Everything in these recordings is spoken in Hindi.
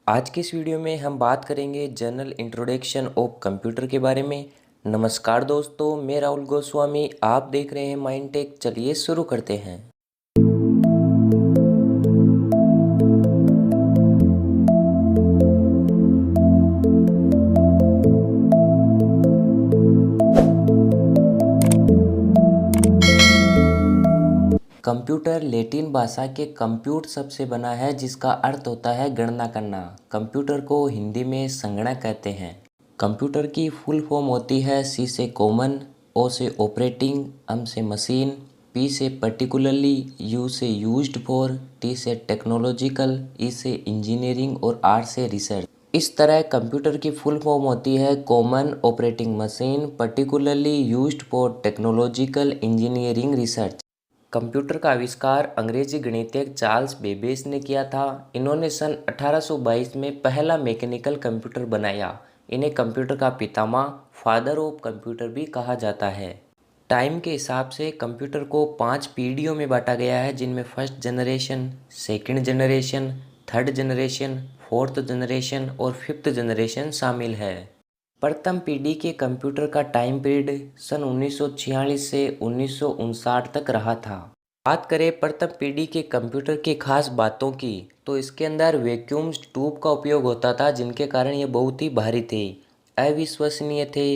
आज के इस वीडियो में हम बात करेंगे जनरल इंट्रोडक्शन ऑफ कंप्यूटर के बारे में। नमस्कार दोस्तों, मैं राहुल गोस्वामी, आप देख रहे हैं माइंड टेक। चलिए शुरू करते हैं। कंप्यूटर लैटिन भाषा के कंप्यूट शब्द से बना है, जिसका अर्थ होता है गणना करना। कंप्यूटर को हिंदी में संगणक कहते हैं। कंप्यूटर की फुल फॉर्म होती है सी से कॉमन, ओ से ऑपरेटिंग, एम से मशीन, पी से पर्टिकुलरली, यू से यूज्ड फॉर, टी से टेक्नोलॉजिकल, ई से इंजीनियरिंग और आर से रिसर्च। इस तरह कंप्यूटर की फुल फॉर्म होती है common, operating machine, particularly, used for technological, engineering, research. Computer का आविष्कार अंग्रेजी गणितज्ञ चार्ल्स बेबेज ने किया था। इन्होंने सन 1822 में पहला मैकेनिकल कंप्यूटर बनाया। इन्हें कंप्यूटर का पितामह, फादर ऑफ कंप्यूटर भी कहा जाता है। टाइम के हिसाब से कंप्यूटर को 5 पीढ़ियों में बांटा गया है, जिनमें first generation, second generation, third generation, fourth generation और फिफ्थ जनरेशन शामिल है। प्रथम पीढ़ी के कंप्यूटर का टाइम पीरियड सन 1946 से 1959 तक रहा था। बात करें प्रथम पीढ़ी के कंप्यूटर की खास बातों की, तो इसके अंदर वैक्यूम ट्यूब का उपयोग होता था, जिनके कारण ये बहुत ही भारी थे, अविश्वसनीय थे।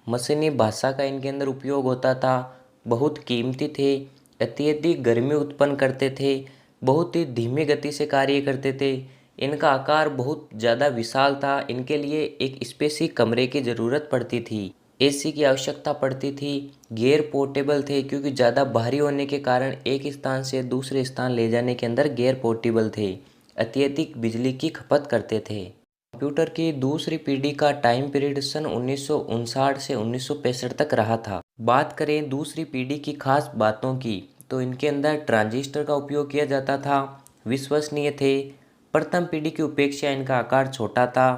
मशीनी भाषा का इनके अंदर उपयोग होता था, बहुत कीमती थे, अत्यधिक गर्मी उत्पन्न करते थे, बहुत ही धीमी गति से कार्य करते थे। इनका आकार बहुत ज़्यादा विशाल था। इनके लिए एक स्पेसी कमरे की ज़रूरत पड़ती थी, एसी की आवश्यकता पड़ती थी। गैर पोर्टेबल थे, क्योंकि ज़्यादा भारी होने के कारण एक स्थान से दूसरे स्थान ले जाने के अंदर गैर पोर्टेबल थे। अत्यधिक बिजली की खपत करते थे। कंप्यूटर की दूसरी पीढ़ी का टाइम पीरियड सन 1959 से 1965 तक रहा था। बात करें दूसरी पीढ़ी की खास बातों की, तो इनके अंदर ट्रांजिस्टर का उपयोग किया जाता था, विश्वसनीय थे। प्रथम पीढ़ी की उपेक्षा इनका आकार छोटा था,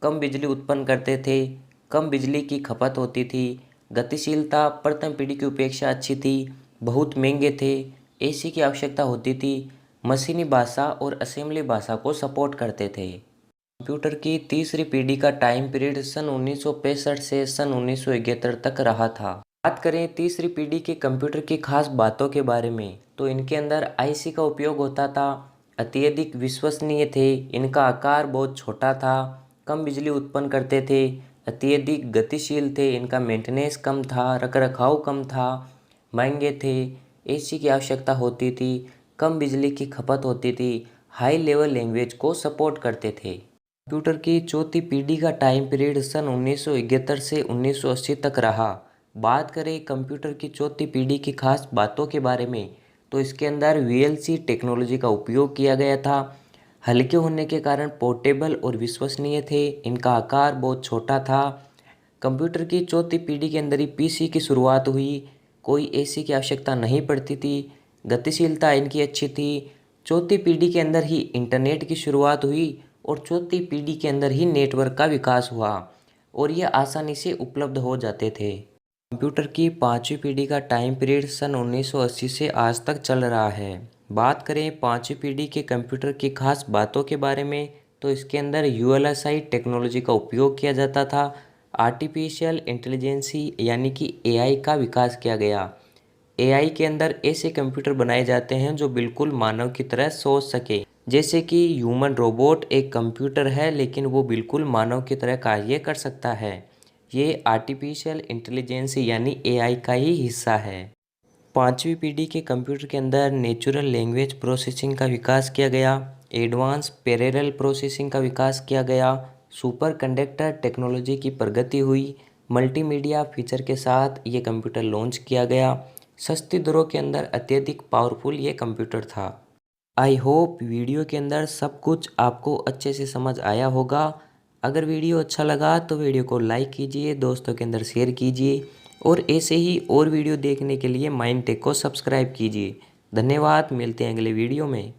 कम बिजली उत्पन्न करते थे, कम बिजली की खपत होती थी। गतिशीलता प्रथम पीढ़ी की उपेक्षा अच्छी थी, बहुत महंगे थे, एसी की आवश्यकता होती थी। मशीनी भाषा और असेंबली भाषा को सपोर्ट करते थे। कंप्यूटर की तीसरी पीढ़ी का टाइम पीरियड सन 1965 से सन 1971 तक रहा था। बात करें तीसरी पीढ़ी के कंप्यूटर की खास बातों के बारे में, तो इनके अंदर आईसी का उपयोग होता था, अत्यधिक विश्वसनीय थे, इनका आकार बहुत छोटा था, कम बिजली उत्पन्न करते थे, अत्यधिक गतिशील थे, इनका मेंटेनेंस कम था, रखरखाव कम था, महंगे थे, एसी की आवश्यकता होती थी, कम बिजली की खपत होती थी, हाई लेवल लैंग्वेज को सपोर्ट करते थे। कंप्यूटर की चौथी पीढ़ी का टाइम पीरियड सन 1971 से 1980 तक रहा। बात करें कंप्यूटर की चौथी पीढ़ी की खास बातों के बारे में, तो इसके अंदर वीएलसी टेक्नोलॉजी का उपयोग किया गया था। हल्के होने के कारण पोर्टेबल और विश्वसनीय थे, इनका आकार बहुत छोटा था। कंप्यूटर की चौथी पीढ़ी के अंदर ही पीसी की शुरुआत हुई, कोई एसी की आवश्यकता नहीं पड़ती थी, गतिशीलता इनकी अच्छी थी। चौथी पीढ़ी के अंदर ही इंटरनेट की शुरुआत हुई और चौथी पीढ़ी के अंदर ही नेटवर्क का विकास हुआ और ये आसानी से उपलब्ध हो जाते थे। कंप्यूटर की पाँचवीं पीढ़ी का टाइम पीरियड सन 1980 से आज तक चल रहा है। बात करें पाँचवीं पीढ़ी के कंप्यूटर की खास बातों के बारे में, तो इसके अंदर यूएलएसआई टेक्नोलॉजी का उपयोग किया जाता था। आर्टिफिशियल इंटेलिजेंसी यानी कि एआई का विकास किया गया। एआई के अंदर ऐसे कंप्यूटर बनाए जाते हैं जो बिल्कुल मानव की तरह सोच सके। जैसे कि ह्यूमन रोबोट एक कंप्यूटर है, लेकिन वो बिल्कुल मानव की तरह कार्य कर सकता है। ये आर्टिफिशियल इंटेलिजेंस यानी एआई का ही हिस्सा है। पाँचवीं पीढ़ी के कंप्यूटर के अंदर नेचुरल लैंग्वेज प्रोसेसिंग का विकास किया गया, एडवांस पैरेलल प्रोसेसिंग का विकास किया गया, सुपर कंडक्टर टेक्नोलॉजी की प्रगति हुई, मल्टीमीडिया फीचर के साथ ये कंप्यूटर लॉन्च किया गया। सस्ती दरों के अंदर अत्यधिक पावरफुल ये कंप्यूटर था। आई होप वीडियो के अंदर सब कुछ आपको अच्छे से समझ आया होगा। अगर वीडियो अच्छा लगा तो वीडियो को लाइक कीजिए, दोस्तों के अंदर शेयर कीजिए और ऐसे ही और वीडियो देखने के लिए माइंड टेक को सब्सक्राइब कीजिए। धन्यवाद, मिलते हैं अगले वीडियो में।